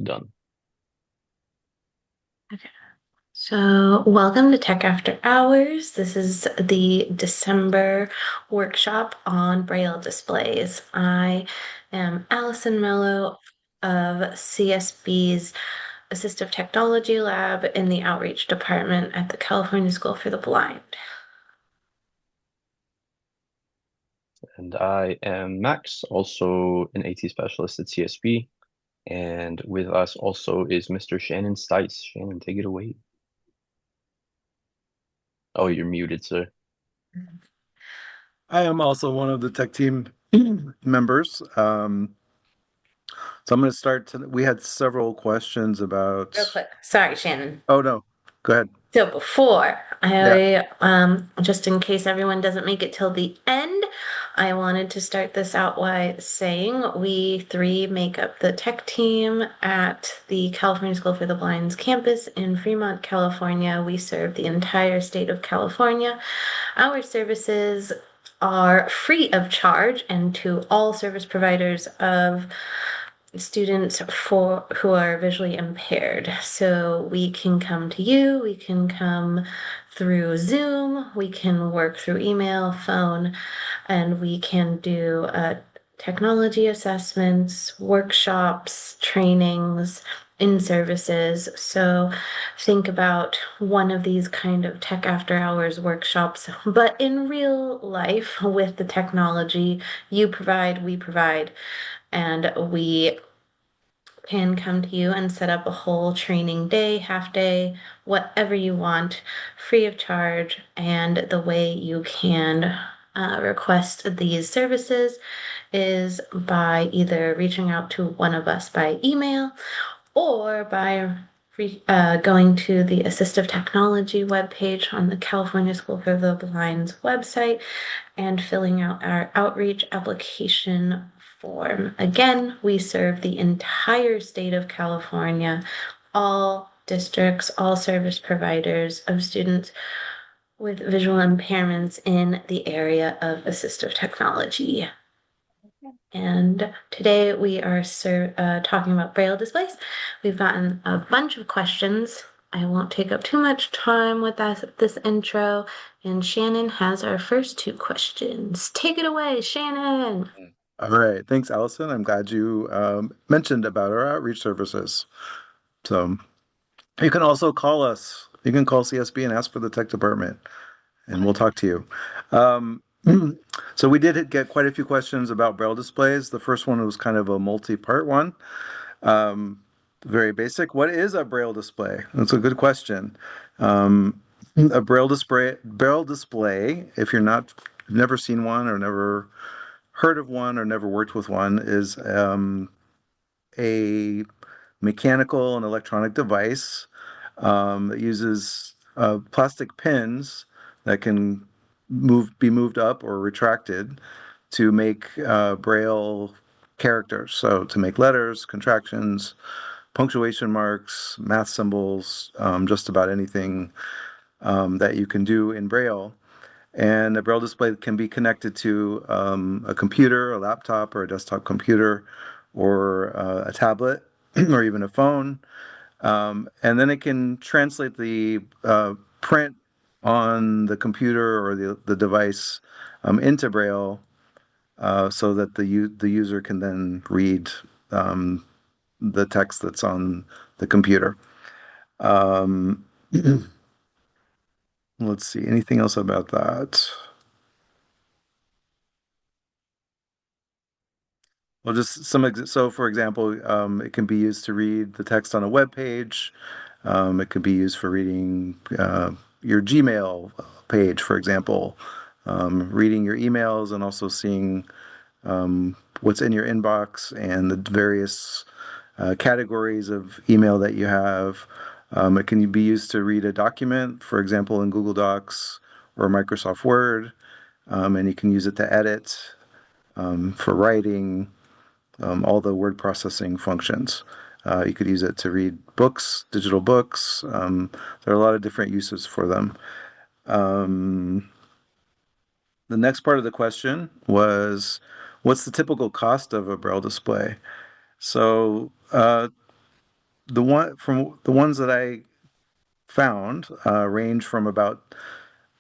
Done. Okay. So, welcome to Tech After Hours. This is the December workshop on Braille Displays. I am Allison Mello of CSB's Assistive Technology Lab in the Outreach Department at the California School for the Blind. And I am Max, also an AT specialist at CSB. And with us also is Mr. Shannon Stice. Shannon, take it away. Oh, you're muted, sir. I am also one of the tech team members. So I'm going to start. We had several questions Real about. quick, sorry, Shannon. Oh no, go ahead. So before Yeah. just in case everyone doesn't make it till the end, I wanted to start this out by saying we three make up the tech team at the California School for the Blind's campus in Fremont, California. We serve the entire state of California. Our services are free of charge and to all service providers of students for who are visually impaired. So we can come to you, we can come through Zoom, we can work through email, phone, and we can do technology assessments, workshops, trainings, in services. So think about one of these kind of tech after hours workshops, but in real life with the technology you provide, we provide, and we can come to you and set up a whole training day, half day, whatever you want, free of charge. And the way you can request these services is by either reaching out to one of us by email or by going to the Assistive Technology webpage on the California School for the Blind's website and filling out our outreach application form. Again, we serve the entire state of California, all districts, all service providers of students with visual impairments in the area of assistive technology. And today we are talking about Braille displays. We've gotten a bunch of questions. I won't take up too much time with this intro. And Shannon has our first two questions. Take it away, Shannon. All right. Thanks, Allison. I'm glad you mentioned about our outreach services. So you can also call us. You can call CSB and ask for the tech department, and we'll talk to you. Um, so we did get quite a few questions about Braille displays. The first one was kind of a multi-part one. Um, Very basic. What is a Braille display? That's a good question. A Braille display, if you're not, never seen one or never heard of one or never worked with one, is a mechanical and electronic device that uses plastic pins that can be moved up or retracted to make Braille characters. So to make letters, contractions, punctuation marks, math symbols, just about anything that you can do in Braille. And a Braille display can be connected to a computer, a laptop, or a desktop computer, or a tablet, or even a phone. And then it can translate the print on the computer or the device into Braille so that the user can then read um, the text that's on the computer. Um, let's see, anything else about that? Well, just so for example, it can be used to read the text on a web page. It could be used for reading your Gmail page, for example, reading your emails and also seeing what's in your inbox and the various categories of email that you have. It can be used to read a document, for example, in Google Docs or Microsoft Word, and you can use it to edit for writing, all the word processing functions. You could use it to read books, digital books. There are a lot of different uses for them. Um, the next part of the question was, what's the typical cost of a Braille display? So the ones that I found range from about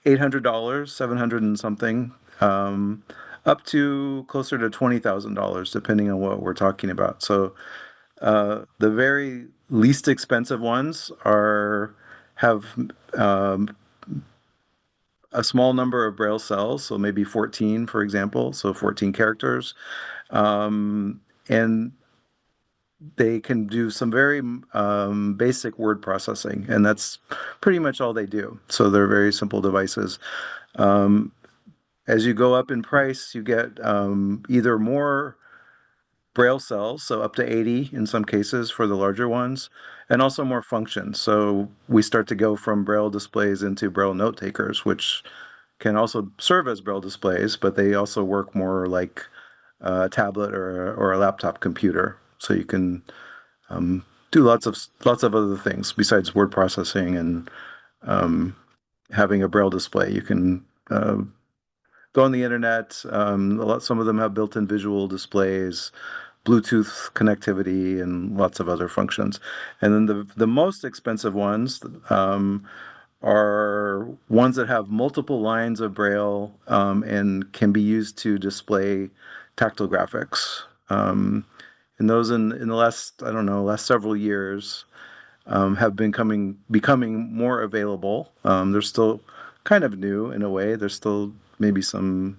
$800, 700 and something, up to closer to $20,000, depending on what we're talking about. So the very least expensive ones are have um, a small number of Braille cells, so maybe 14, for example, so 14 characters, and they can do some very basic word processing, and that's pretty much all they do. So they're very simple devices. Um, as you go up in price, you get either more Braille cells, so up to 80 in some cases for the larger ones, and also more functions. So we start to go from Braille displays into Braille note takers, which can also serve as Braille displays, but they also work more like a tablet or a laptop computer. So you can do lots of other things besides word processing and um, having a Braille display. You can go on the internet. Some of them have built-in visual displays, Bluetooth connectivity, and lots of other functions. And then the most expensive ones are ones that have multiple lines of Braille and can be used to display tactile graphics. And those in the last, I don't know, last several years have been becoming more available. They're still kind of new in a way. There's still maybe some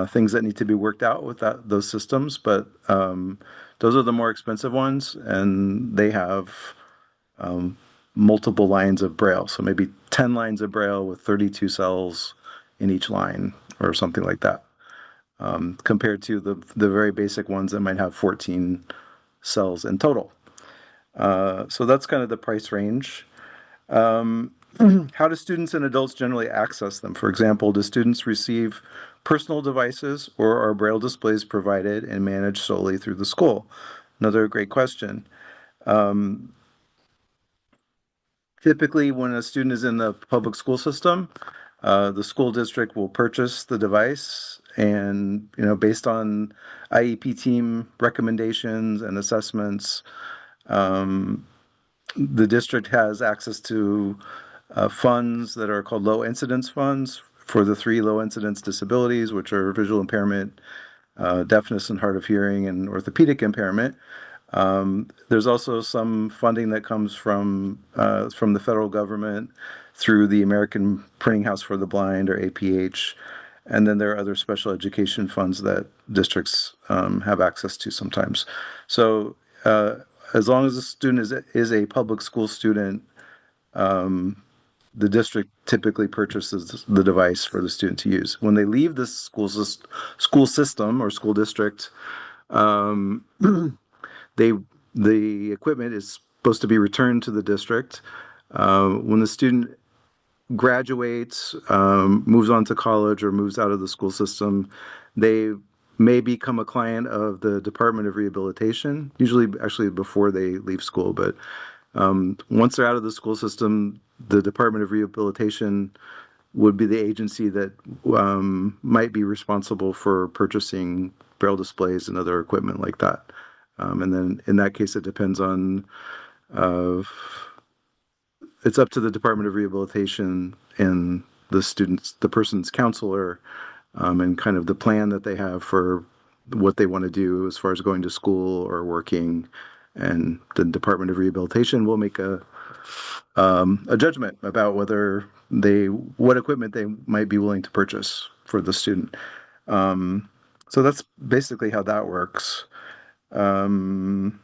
things that need to be worked out with those systems, but those are the more expensive ones, and they have um, multiple lines of Braille. So maybe 10 lines of Braille with 32 cells in each line, or something like that, compared to the very basic ones that might have 14 cells in total. So that's kind of the price range. Um, how do students and adults generally access them? For example, do students receive personal devices, or are Braille displays provided and managed solely through the school? Another great question. Um, Typically, when a student is in the public school system, the school district will purchase the device, and based on IEP team recommendations and assessments, um, the district has access to funds that are called low incidence funds for the three low incidence disabilities, which are visual impairment, deafness and hard of hearing, and orthopedic impairment. There's also some funding that comes from the federal government through the American Printing House for the Blind, or APH, and then there are other special education funds that districts have access to sometimes. So as long as the student is a public school student, the district typically purchases the device for the student to use. When they leave the school system or school district, um, they the equipment is supposed to be returned to the district. When the student graduates, moves on to college, or moves out of the school system, they may become a client of the Department of Rehabilitation, usually actually before they leave school. But once they're out of the school system, the Department of Rehabilitation would be the agency that might be responsible for purchasing Braille displays and other equipment like that. And then in that case, it depends on, uh, it's up to the Department of Rehabilitation and the person's counselor, and kind of the plan that they have for what they want to do as far as going to school or working. And the Department of Rehabilitation will make a judgment about what equipment they might be willing to purchase for the student. Um, so that's basically how that works. Um,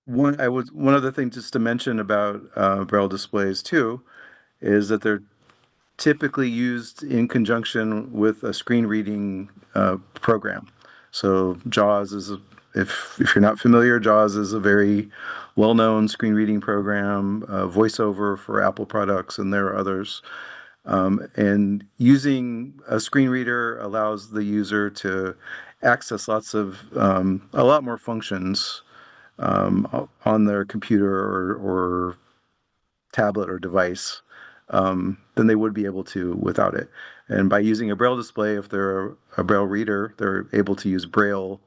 one other thing just to mention about Braille displays too is that they're typically used in conjunction with a screen reading program. So JAWS if you're not familiar, JAWS is a very well-known screen reading program, VoiceOver for Apple products, and there are others. And using a screen reader allows the user to access a lot more functions on their computer or tablet or device than they would be able to without it. And by using a Braille display, if they're a Braille reader, they're able to use Braille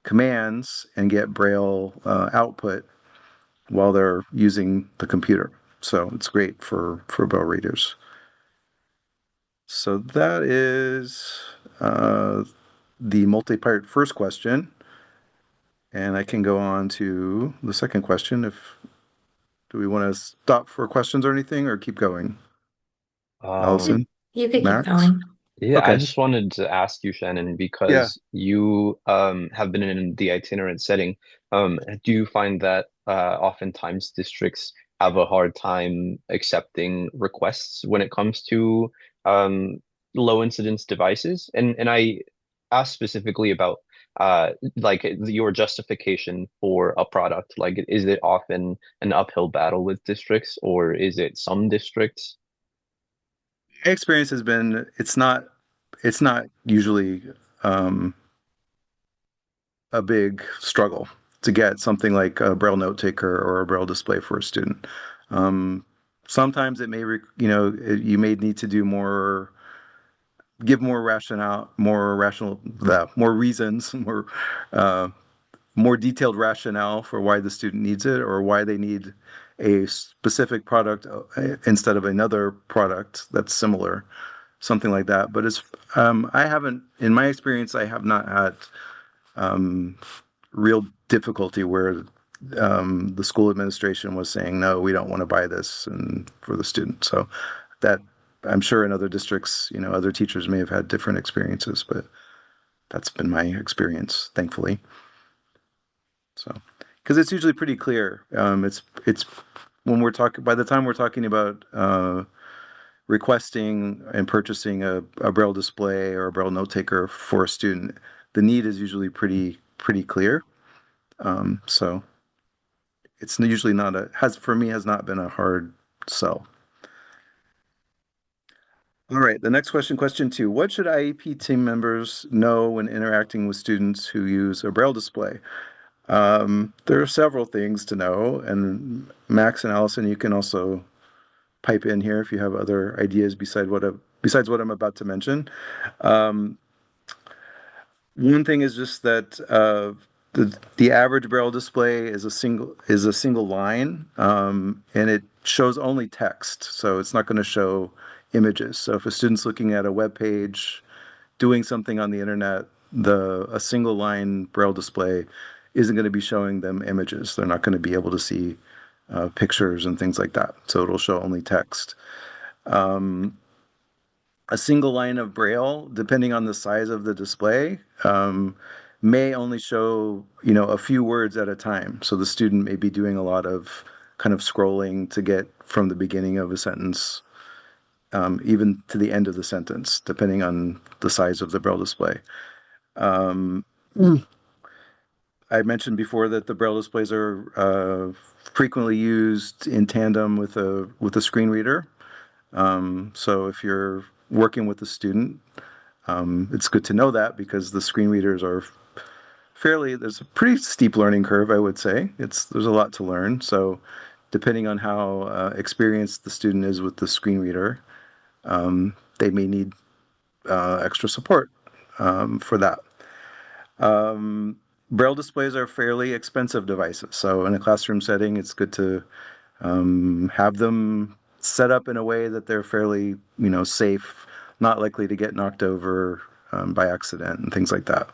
commands and get Braille output while they're using the computer. So it's great for Braille readers. So that is the multi-part first question. And I can go on to the second question if do we want to stop for questions or anything or keep going? Um, Allison, You could keep Max? going. Yeah, I Okay. just wanted to ask you, Shannon, Yeah. because you have been in the itinerant setting. Do you find that oftentimes districts have a hard time accepting requests when it comes to um, low incidence devices? And I asked specifically about like your justification for a product. Like, is it often an uphill battle with districts, or is it some districts? My experience has been it's not usually um, a big struggle to get something like a Braille note taker or a Braille display for a student. Um, Sometimes it may, you may need to do more, give more rationale, more reasons, uh, more detailed rationale for why the student needs it or why they need a specific product instead of another product that's similar, something like that. But I haven't, in my experience, I have not had um, real difficulty where the school administration was saying, no, we don't want to buy this and for the student. So that I'm sure in other districts, other teachers may have had different experiences, but that's been my experience, thankfully. So, because it's usually pretty clear. It's when we're talking by the time we're talking about requesting and purchasing a Braille display or a Braille note taker for a student, the need is usually pretty clear. So it's usually not a has for me has not been a hard sell. All right, the next question, question two. What should IEP team members know when interacting with students who use a Braille display? There are several things to know, and Max and Allison, you can also pipe in here if you have other ideas besides what I'm about to mention. Um, One thing is just that the average Braille display is a single line, and it shows only text, so it's not going to show images. So if a student's looking at a web page, doing something on the internet, the a single line Braille display isn't going to be showing them images. They're not going to be able to see pictures and things like that. So it'll show only text. Um, a single line of Braille, depending on the size of the display, may only show, a few words at a time. So the student may be doing a lot of kind of scrolling to get from the beginning of a sentence, even to the end of the sentence, depending on the size of the Braille display. Um, I mentioned before that the Braille displays are frequently used in tandem with a screen reader. So if you're working with a student, it's good to know that because the screen readers are there's a pretty steep learning curve, I would say. There's a lot to learn. So depending on how experienced the student is with the screen reader, they may need extra support for that. Um, Braille displays are fairly expensive devices. So in a classroom setting, it's good to have them set up in a way that they're fairly, safe, not likely to get knocked over by accident and things like that.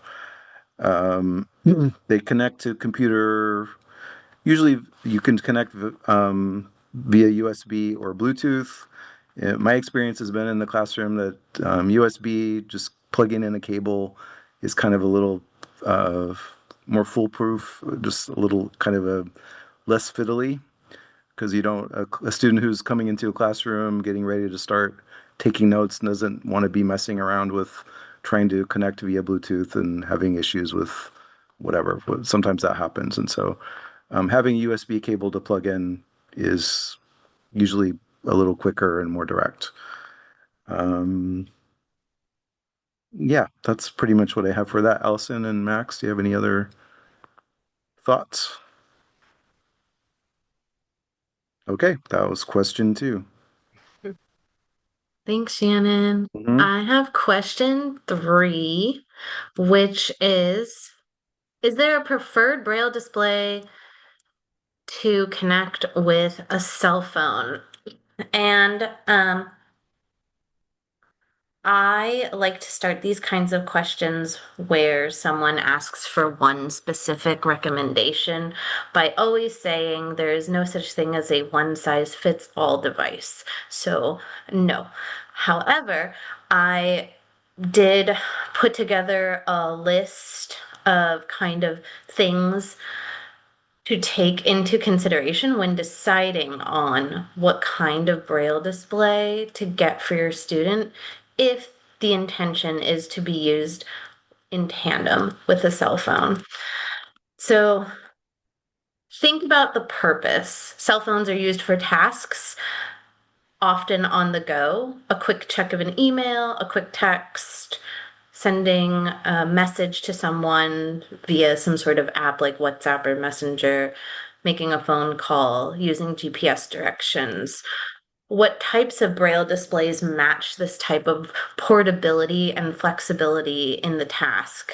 They connect to computer. Usually, you can connect via USB or Bluetooth. My experience has been in the classroom that USB, just plugging in a cable, is kind of a little uh, more foolproof, just a little kind of a less fiddly because you don't a student who's coming into a classroom getting ready to start taking notes doesn't want to be messing around with trying to connect via Bluetooth and having issues with whatever. Sometimes that happens, and so having a USB cable to plug in is usually a little quicker and more direct. Um, yeah, that's pretty much what I have for that. Allison and Max, do you have any other thoughts? Okay, that was question two. Thanks, Shannon. Mhm. I have question three, which is Is there a preferred Braille display to connect with a cell phone? And I like to start these kinds of questions where someone asks for one specific recommendation by always saying there is no such thing as a one size fits all device. So, no. However, I did put together a list of kind of things to take into consideration when deciding on what kind of Braille display to get for your student if the intention is to be used in tandem with a cell phone. So think about the purpose. Cell phones are used for tasks, often on the go, a quick check of an email, a quick text, sending a message to someone via some sort of app like WhatsApp or Messenger, making a phone call, using GPS directions. What types of Braille displays match this type of portability and flexibility in the task?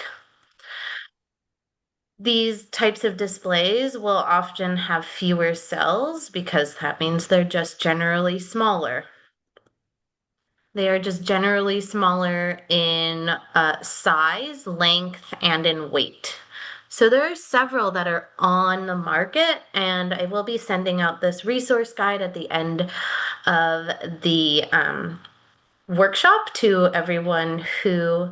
These types of displays will often have fewer cells because that means they're just generally smaller. They are just generally smaller in size, length, and in weight. So there are several that are on the market, and I will be sending out this resource guide at the end of the workshop to everyone who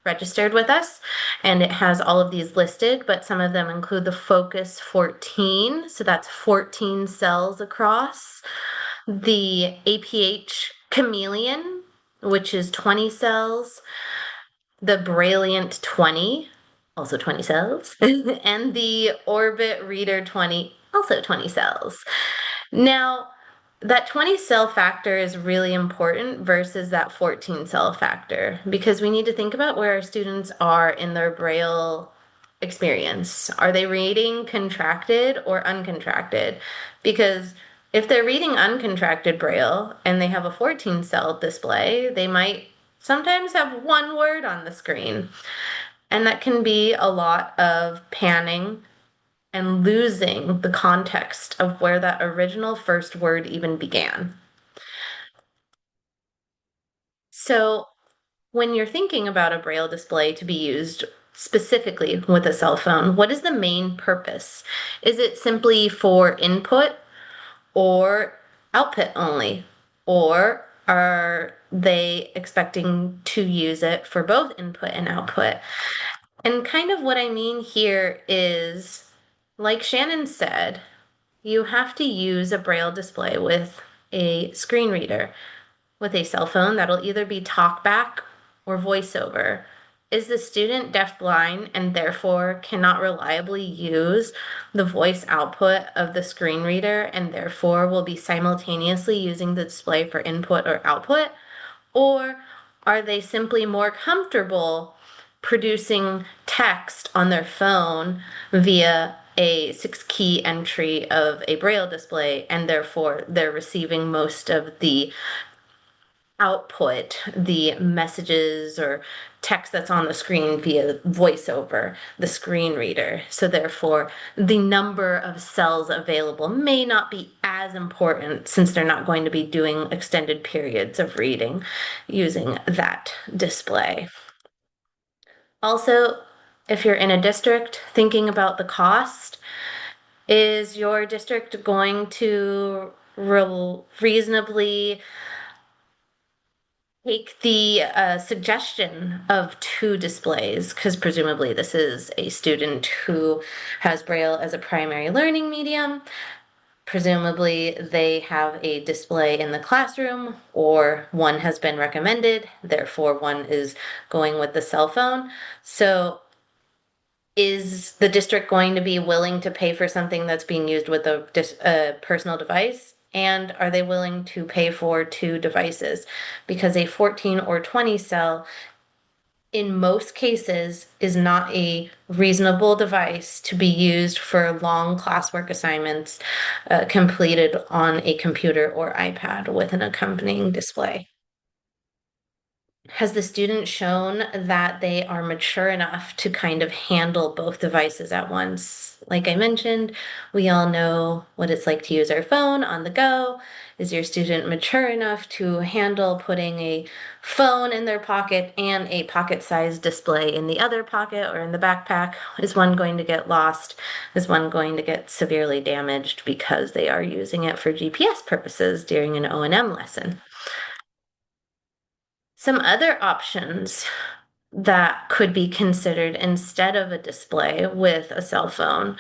registered with us. And it has all of these listed, but some of them include the Focus 14. So that's 14 cells across. The APH Chameleon, which is 20 cells. The Brilliant 20, also 20 cells. And the Orbit Reader 20, also 20 cells. Now, that 20 cell factor is really important versus that 14 cell factor because we need to think about where our students are in their Braille experience. Are they reading contracted or uncontracted? Because if they're reading uncontracted Braille and they have a 14 cell display, they might sometimes have one word on the screen. And that can be a lot of panning and losing the context of where that original first word even began. So, when you're thinking about a Braille display to be used specifically with a cell phone, what is the main purpose? Is it simply for input or output only? Or are they expecting to use it for both input and output? And kind of what I mean here is, like Shannon said, you have to use a Braille display with a screen reader. With a cell phone, that'll either be talkback or voiceover. Is the student deafblind and therefore cannot reliably use the voice output of the screen reader and therefore will be simultaneously using the display for input or output? Or are they simply more comfortable producing text on their phone via a 6-key entry of a Braille display, and therefore they're receiving most of the output, the messages or text that's on the screen via voiceover, the screen reader. So therefore, the number of cells available may not be as important since they're not going to be doing extended periods of reading using that display. Also, if you're in a district, thinking about the cost, is your district going to reasonably take the suggestion of two displays? Because presumably this is a student who has Braille as a primary learning medium. Presumably they have a display in the classroom, or one has been recommended, therefore one is going with the cell phone. So is the district going to be willing to pay for something that's being used with a personal device? And are they willing to pay for two devices? Because a 14 or 20 cell, in most cases, is not a reasonable device to be used for long classwork assignments completed on a computer or iPad with an accompanying display. has the student shown that they are mature enough to kind of handle both devices at once? Like I mentioned, we all know what it's like to use our phone on the go. Is your student mature enough to handle putting a phone in their pocket and a pocket-sized display in the other pocket or in the backpack? Is one going to get lost? Is one going to get severely damaged because they are using it for GPS purposes during an O&M lesson? Some other options that could be considered instead of a display with a cell phone.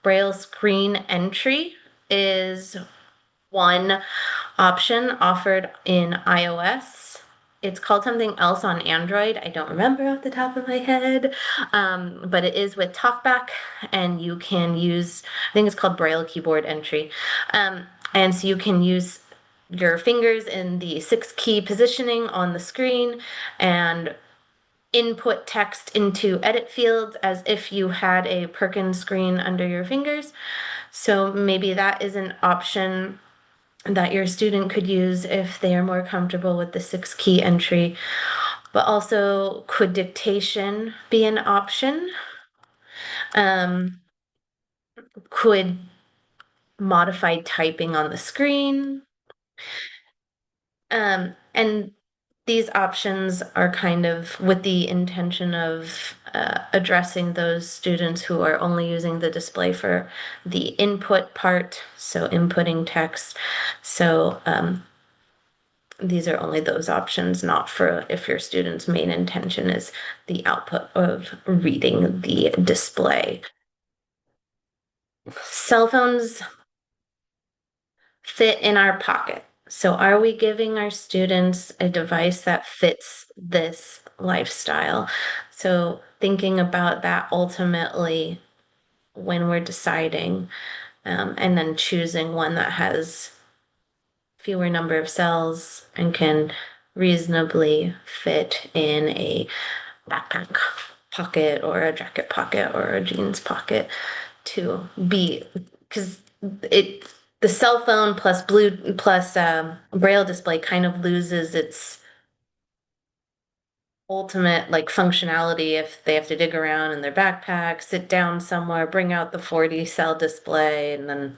Braille screen entry is one option offered in iOS. It's called something else on Android. I don't remember off the top of my head, but it is with TalkBack, and you can use, I think it's called Braille keyboard entry. And so you can use your fingers in the 6-key positioning on the screen and input text into edit fields as if you had a Perkins screen under your fingers. So maybe that is an option that your student could use if they are more comfortable with the 6-key entry. But also, could dictation be an option? Um, could modified typing on the screen? And these options are kind of with the intention of addressing those students who are only using the display for the input part, so inputting text. So these are only those options, not for if your student's main intention is the output of reading the display. Cell phones fit in our pocket. So, are we giving our students a device that fits this lifestyle? So, thinking about that ultimately when we're deciding, and then choosing one that has fewer number of cells and can reasonably fit in a backpack pocket or a jacket pocket or a jeans pocket to be, because it the cell phone plus blue plus braille display kind of loses its ultimate like functionality if they have to dig around in their backpack, sit down somewhere, bring out the 40 cell display and then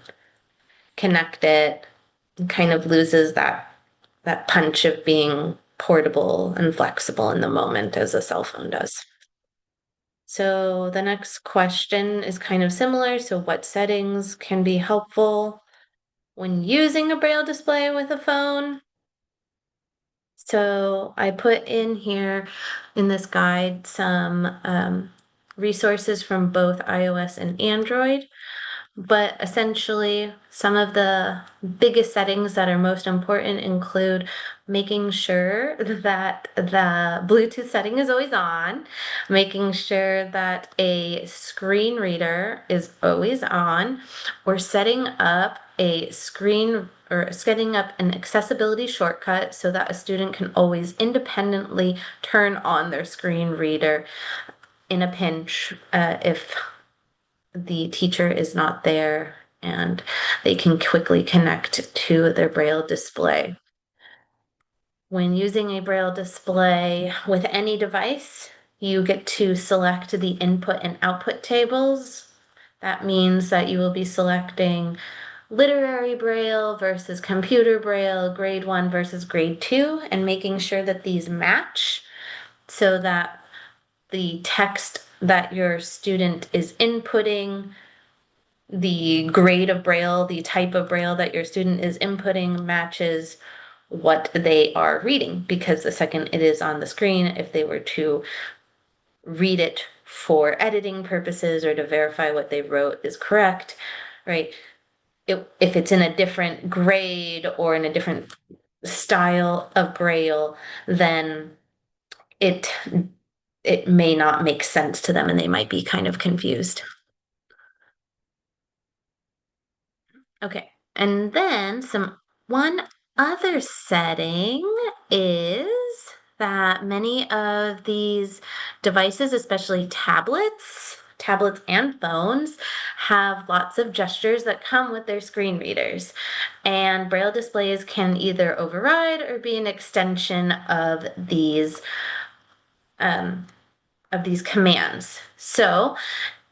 connect it. It kind of loses that punch of being portable and flexible in the moment as a cell phone does. So the next question is kind of similar. So what settings can be helpful when using a braille display with a phone? So I put in here in this guide some resources from both iOS and Android. But essentially, some of the biggest settings that are most important include making sure that the Bluetooth setting is always on, making sure that a screen reader is always on, or setting up a screen or setting up an accessibility shortcut so that a student can always independently turn on their screen reader in a pinch if the teacher is not there and they can quickly connect to their Braille display. When using a Braille display with any device, you get to select the input and output tables. That means that you will be selecting literary Braille versus computer Braille, grade 1 versus grade 2, and making sure that these match so that the text that your student is inputting, the grade of Braille, the type of Braille that your student is inputting matches what they are reading, because the second it is on the screen, if they were to read it for editing purposes or to verify what they wrote is correct, right? If it's in a different grade or in a different style of Braille, then it it may not make sense to them and they might be kind of confused. Okay, and then one other setting is that many of these devices, especially tablets, tablets and phones have lots of gestures that come with their screen readers. And Braille displays can either override or be an extension um, of these commands. So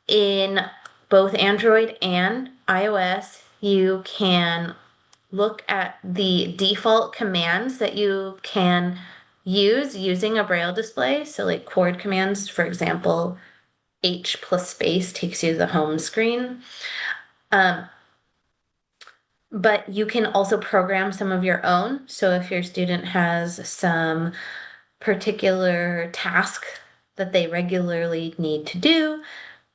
in both Android and iOS, you can look at the default commands that you can use using a Braille display. So, like chord commands, for example, H plus space takes you to the home screen. Um, but you can also program some of your own. So, if your student has some particular task that they regularly need to do,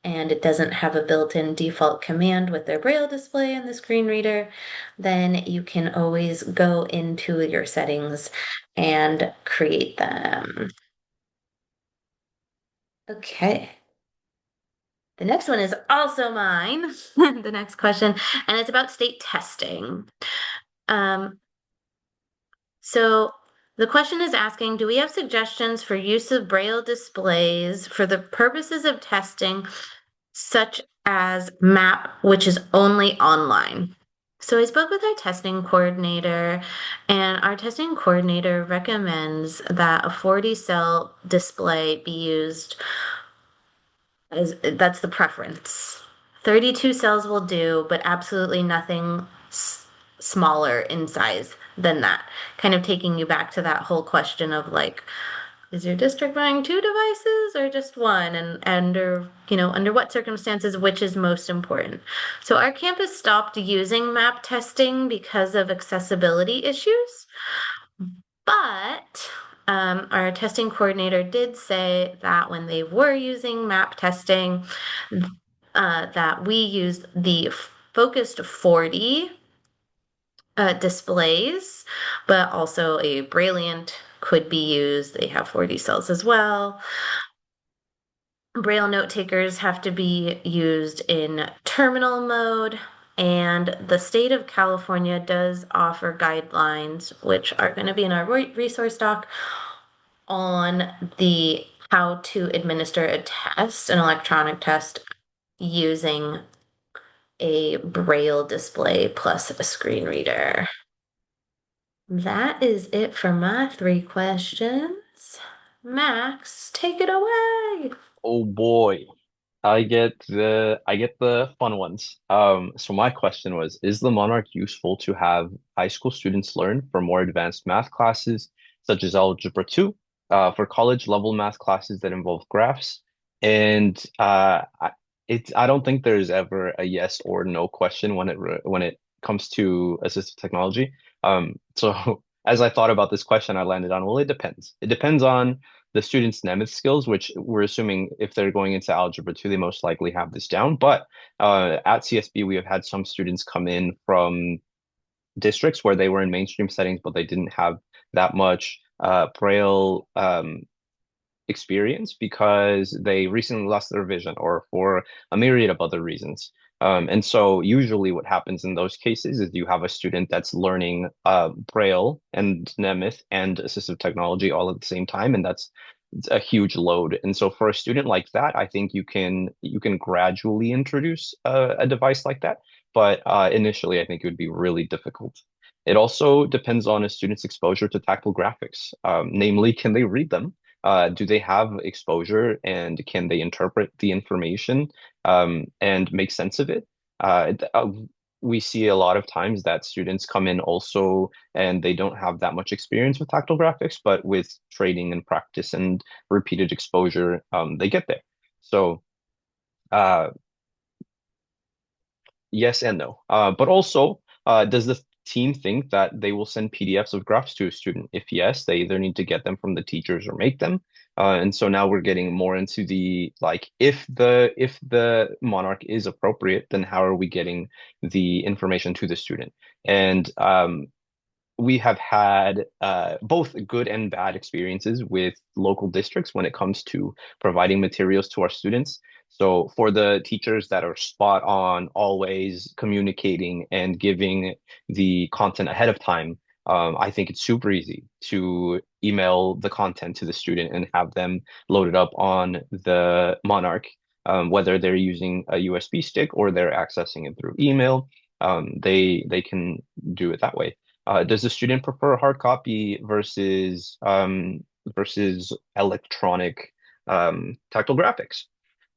and it doesn't have a built-in default command with their Braille display and the screen reader, then you can always go into your settings and create them. Okay. The next one is also mine, the next question, and it's about state testing. Um, so the question is asking, do we have suggestions for use of Braille displays for the purposes of testing such as MAP, which is only online? So I spoke with our testing coordinator, and our testing coordinator recommends that a 40 cell display be used as that's the preference. 32 cells will do, but absolutely nothing smaller in size than that. Kind of taking you back to that whole question of like, is your district buying two devices or just one? And under what circumstances, which is most important? So our campus stopped using map testing because of accessibility issues, but our testing coordinator did say that when they were using map testing, that we used the focused 40 displays, but also a Brilliant could be used. They have 40 cells as well. Braille note takers have to be used in terminal mode, and the state of California does offer guidelines, which are going to be in our resource doc, on the how to administer a test, an electronic test, using a Braille display plus a screen reader. That is it for my 3 questions. Max, take it away. Oh boy. I get the fun ones. So my question was, is the Monarch useful to have high school students learn for more advanced math classes, such as Algebra 2, for college level math classes that involve graphs? And I don't think there's ever a yes or no question when it comes to assistive technology. So as I thought about this question, I landed on, well, it depends. It depends on the students' Nemeth skills, which we're assuming if they're going into Algebra 2, they most likely have this down. But at CSB, we have had some students come in from districts where they were in mainstream settings, but they didn't have that much Braille experience because they recently lost their vision or for a myriad of other reasons. And so usually what happens in those cases is you have a student that's learning Braille and Nemeth and assistive technology all at the same time, and that's a huge load. And so for a student like that, I think you can gradually introduce a device like that, but initially I think it would be really difficult. It also depends on a student's exposure to tactile graphics. Namely, can they read them? Do they have exposure and can they interpret the information and make sense of it? We see a lot of times that students come in also and they don't have that much experience with tactile graphics, but with training and practice and repeated exposure, they get there. So uh, yes and no. But also, does the team think that they will send PDFs of graphs to a student? If yes, they either need to get them from the teachers or make them. And so now we're getting more into the like, if the Monarch is appropriate, then how are we getting the information to the student? And we have had both good and bad experiences with local districts when it comes to providing materials to our students. So for the teachers that are spot on, always communicating and giving the content ahead of time, I think it's super easy to email the content to the student and have them loaded up on the Monarch. whether they're using a USB stick or they're accessing it through email. They can do it that way. Does the student prefer hard copy versus electronic tactile graphics?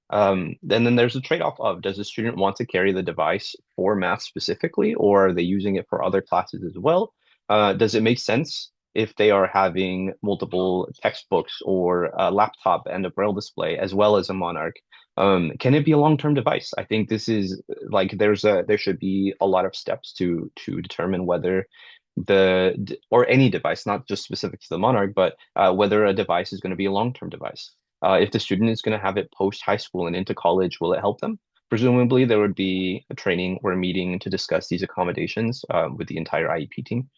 Then there's a trade-off of, does the student want to carry the device for math specifically, or are they using it for other classes as well? Does it make sense if they are having multiple textbooks or a laptop and a Braille display as well as a Monarch? Can it be a long-term device? I think this is like there should be a lot of steps to determine whether or any device, not just specific to the Monarch, but whether a device is going to be a long-term device. If the student is going to have it post high school and into college, will it help them? Presumably, there would be a training or a meeting to discuss these accommodations with the entire IEP team.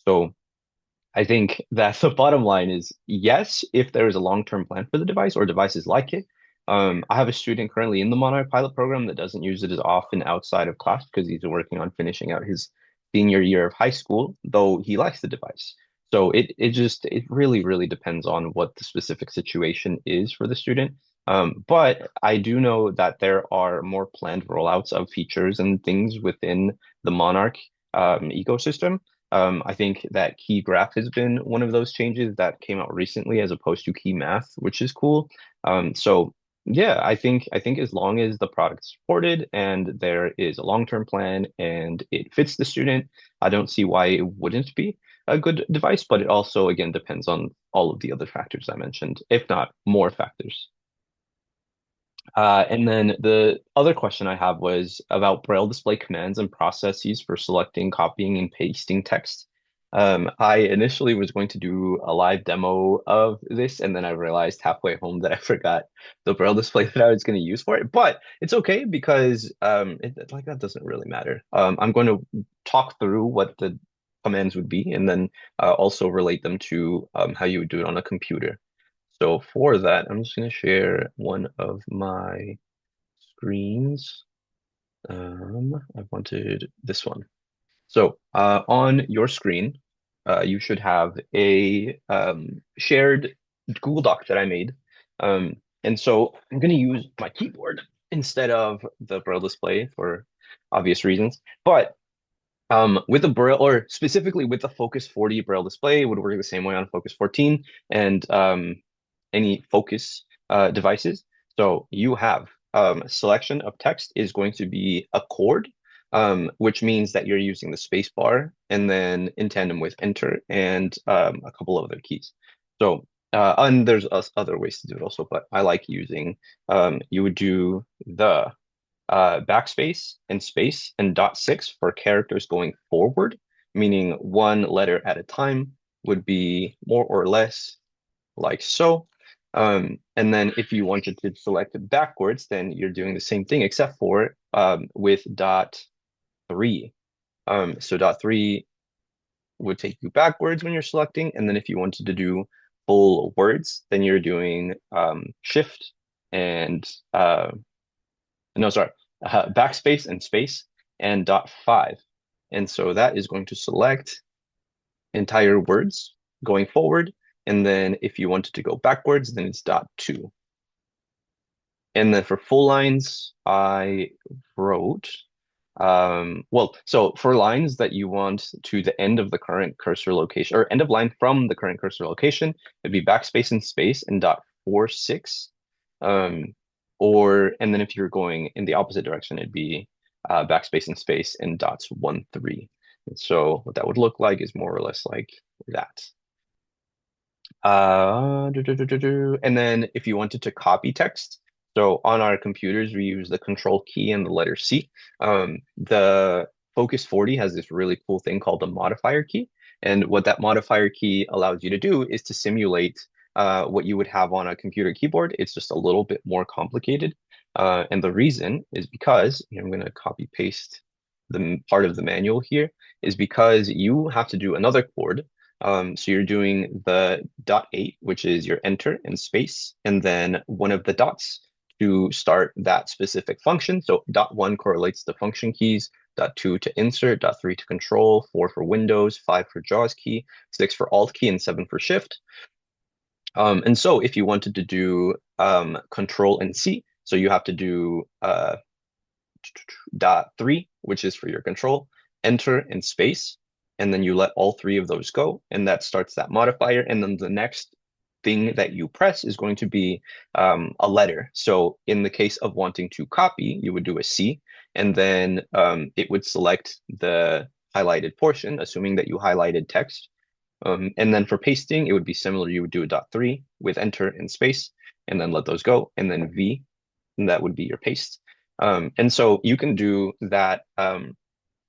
So I think that the bottom line is yes, if there is a long-term plan for the device or devices like it. I have a student currently in the Monarch pilot program that doesn't use it as often outside of class because he's working on finishing out his senior year of high school, though he likes the device. So it really depends on what the specific situation is for the student. But I do know that there are more planned rollouts of features and things within the Monarch ecosystem. I think that key graph has been one of those changes that came out recently as opposed to key math, which is cool. So yeah, I think as long as the product's supported and there is a long-term plan and it fits the student, I don't see why it wouldn't be a good device, but it also again depends on all of the other factors I mentioned, if not more factors. And then the other question I have was about Braille display commands and processes for selecting, copying, and pasting text. I initially was going to do a live demo of this, and then I realized halfway home that I forgot the Braille display that I was going to use for it. But it's okay because like that doesn't really matter. I'm going to talk through what the commands would be, and then also relate them to how you would do it on a computer. So for that, I'm just going to share one of my screens. I wanted this one. So on your screen, you should have a shared Google Doc that I made. And so I'm going to use my keyboard instead of the Braille display for obvious reasons. But with the Braille, or specifically with the Focus 40 Braille display, it would work the same way on Focus 14 and any Focus devices. So you have selection of text is going to be a chord, which means that you're using the space bar and then in tandem with enter and a couple of other keys. So and there's other ways to do it also, but I like using you would do the backspace and space and dot six for characters going forward, meaning one letter at a time would be more or less like so. And then if you wanted to select it backwards, then you're doing the same thing except for with dot three. So dot three would take you backwards when you're selecting, and then if you wanted to do full words, then you're doing shift and no, sorry, backspace and space and dot five. And so that is going to select entire words going forward. And then if you wanted to go backwards, then it's dot two. And then for full lines, I wrote, well, so for lines that you want to the end of the current cursor location or end of line from the current cursor location, it'd be backspace and space and dot four six. And then if you're going in the opposite direction, it'd be backspace and space and dots 1 3. And so what that would look like is more or less like that. And then if you wanted to copy text, so on our computers, we use the control key and the letter C. The Focus 40 has this really cool thing called the modifier key. And what that modifier key allows you to do is to simulate what you would have on a computer keyboard. It's just a little bit more complicated. And the reason is because, I'm going to copy paste the part of the manual here, is because you have to do another chord. So you're doing the dot eight, which is your enter and space, and then one of the dots to start that specific function. So dot one correlates the function keys, dot two to insert, dot three to control, four for Windows, five for JAWS key, six for Alt key, and seven for Shift. And so if you wanted to do Control and C, So you have to do dot three, which is for your control, enter and space, and then you let all three of those go, and that starts that modifier. And then the next thing that you press is going to be a letter. So in the case of wanting to copy, you would do a C, and then it would select the highlighted portion, assuming that you highlighted text. And then for pasting, it would be similar. You would do a dot three with enter and space, and then let those go, and then V, and that would be your paste. And so you can do that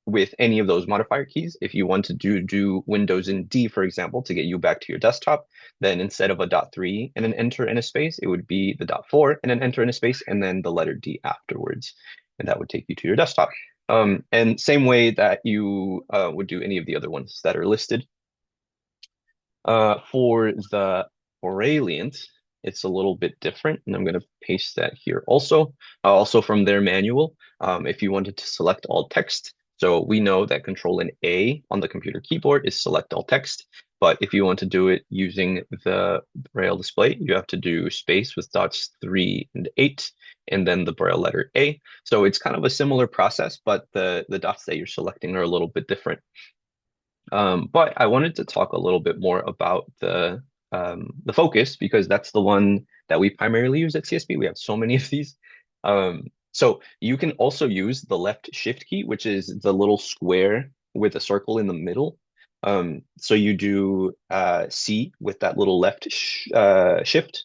with any of those modifier keys. If you want to do Windows and D, for example, to get you back to your desktop, then instead of a dot three and an enter and a space, it would be the dot four and an enter and a space, and then the letter D afterwards. And that would take you to your desktop. And same way that you would do any of the other ones that are listed. For the Aureliant, it's a little bit different, and I'm going to paste that here also. Also from their manual, if you wanted to select all text, so we know that Control and A on the computer keyboard is select all text, but if you want to do it using the Braille display, you have to do space with dots 3 and 8, and then the Braille letter A. So it's kind of a similar process, but the dots that you're selecting are a little bit different. But I wanted to talk a little bit more about the focus because that's the one that we primarily use at CSB. We have so many of these. So you can also use the left shift key, which is the little square with a circle in the middle. So you do C with that little left shift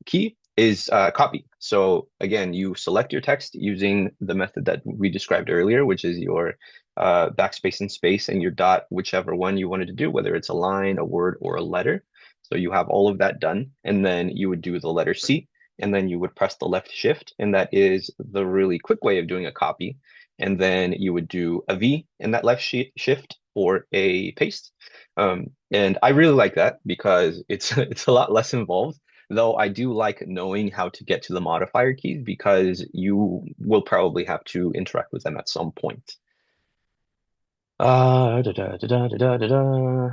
key is copy. So again, you select your text using the method that we described earlier, which is your backspace and space and your dot, whichever one you wanted to do, whether it's a line, a word, or a letter. So you have all of that done, and then you would do the letter C, and then you would press the left shift, and that is the really quick way of doing a copy. And then you would do a V in that left shift or a paste. And I really like that because it's a lot less involved. Though I do like knowing how to get to the modifier keys because you will probably have to interact with them at some point. Da, da, da, da, da, da, da.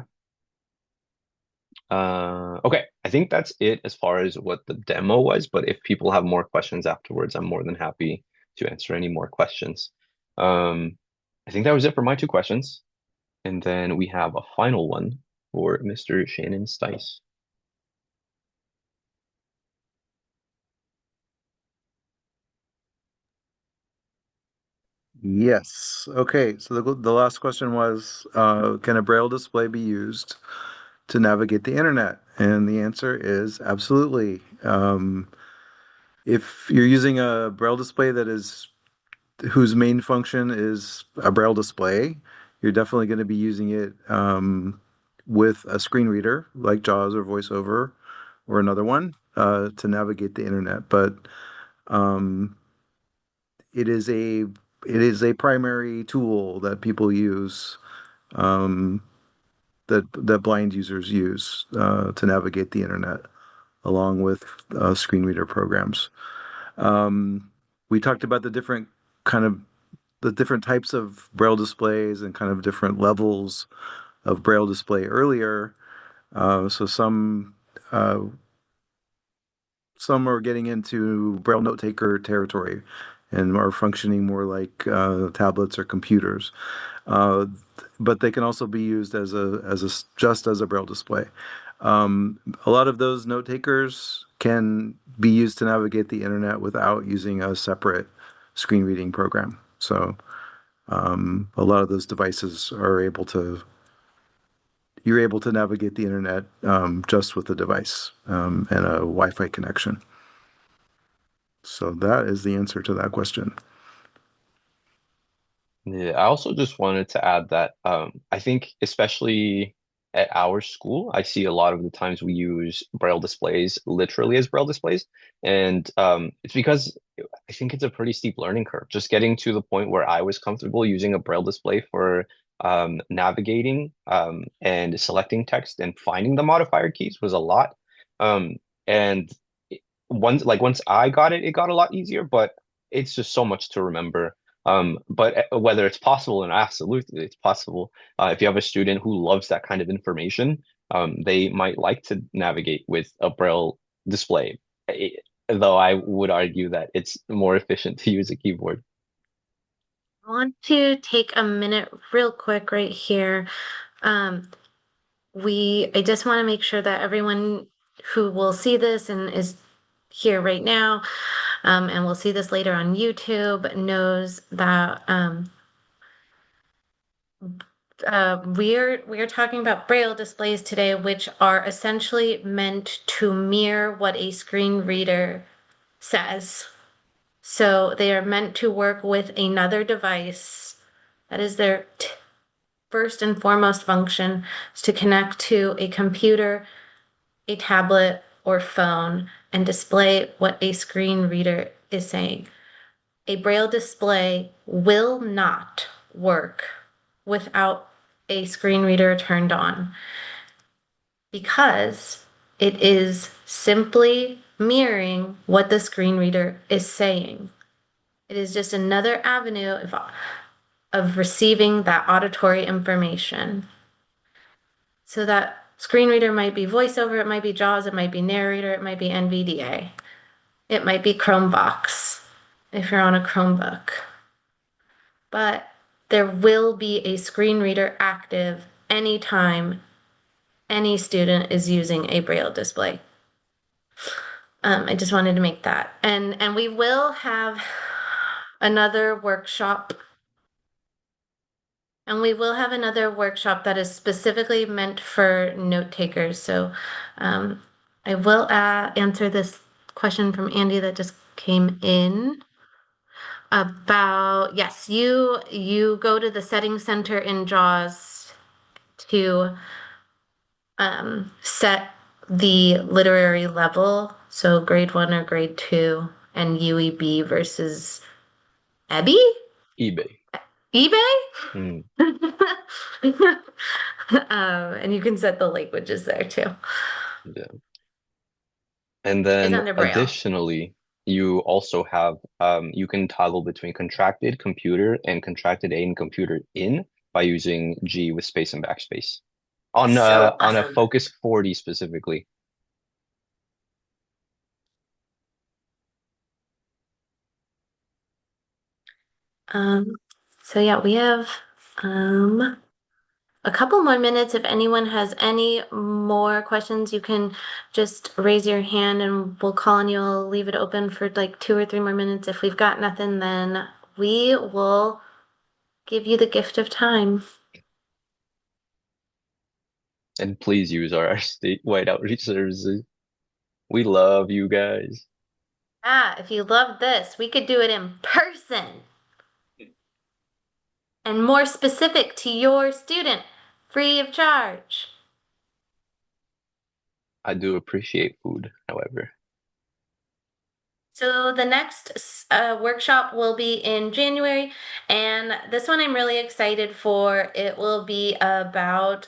Okay, I think that's it as far as what the demo was, but if people have more questions afterwards, I'm more than happy to answer any more questions. I think that was it for my two questions. And then we have a final one for Mr. Shannon Stice. Yes. Okay. So the last question was, can a Braille display be used to navigate the internet? And the answer is absolutely. If you're using a Braille display that is whose main function is a Braille display, you're definitely going to be using it with a screen reader like JAWS or VoiceOver or another one to navigate the internet. But um, it is a it is a primary tool that people use um, that blind users use to navigate the internet, along with screen reader programs. Um, we talked about kind of the different types of Braille displays and kind of different levels of Braille display earlier. So uh, some are getting into Braille note taker territory and are functioning more like tablets or computers. Uh, but they can also be used just as a Braille display. A lot of those note takers can be used to navigate the internet without using a separate screen reading program. So a lot of those devices are you're able to navigate the internet just with the device and a Wi-Fi connection. So that is the answer to that question. Yeah, I also just wanted to add that I think especially at our school, I see a lot of the times we use Braille displays literally as Braille displays. And it's because I think it's a pretty steep learning curve. Just getting to the point where I was comfortable using a Braille display for navigating and selecting text and finding the modifier keys was a lot. And once I got it, it got a lot easier, but it's just so much to remember. But whether it's possible, and absolutely it's possible, if you have a student who loves that kind of information, they might like to navigate with a Braille display. though I would argue that it's more efficient to use a keyboard. I want to take a minute real quick right here. Um, I just want to make sure that everyone who will see this and is here right now, and will see this later on YouTube, knows that we are talking about Braille displays today, which are essentially meant to mirror what a screen reader says. So they are meant to work with another device. That is their first and foremost function, is to connect to a computer, a tablet, or phone and display what a screen reader is saying. A Braille display will not work without a screen reader turned on because it is simply mirroring what the screen reader is saying. It is just another avenue of receiving that auditory information. So that screen reader might be VoiceOver, it might be JAWS, it might be Narrator, it might be NVDA, it might be Chromebox if you're on a Chromebook. But there will be a screen reader active anytime any student is using a Braille display. I just wanted to make that. And we will have another workshop. And we will have another workshop that is specifically meant for note takers. So I will answer this question from Andy that just came in about, yes, you go to the setting center in JAWS to set the literary level, so grade 1 or grade 2, and UEB versus EBI? eBay. eBay? Hmm. And you can set the languages there too. Yeah. And It's then under Braille. additionally, you also have you can toggle between contracted computer and contracted A and computer in by using G with space and backspace. So On a awesome. Focus 40 specifically. Um, so yeah, we have um, a couple more minutes. If anyone has any more questions, you can just raise your hand and we'll call on you. I'll leave it open for like 2 or 3 more minutes. If we've got nothing, then we will give you the gift of time. And please use our statewide outreach services. We love you guys. If you love this, we could do it in person and more specific to your student, free of charge. I do appreciate food, however. So the next workshop will be in January, and this one I'm really excited for. It will be about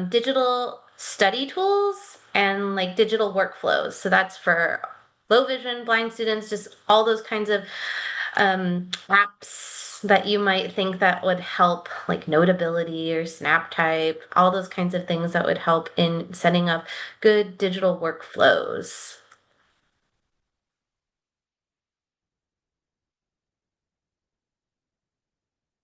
digital study tools and like digital workflows. So that's for low vision, blind students, just all those kinds of apps that you might think that would help, like Notability or SnapType, all those kinds of things that would help in setting up good digital workflows.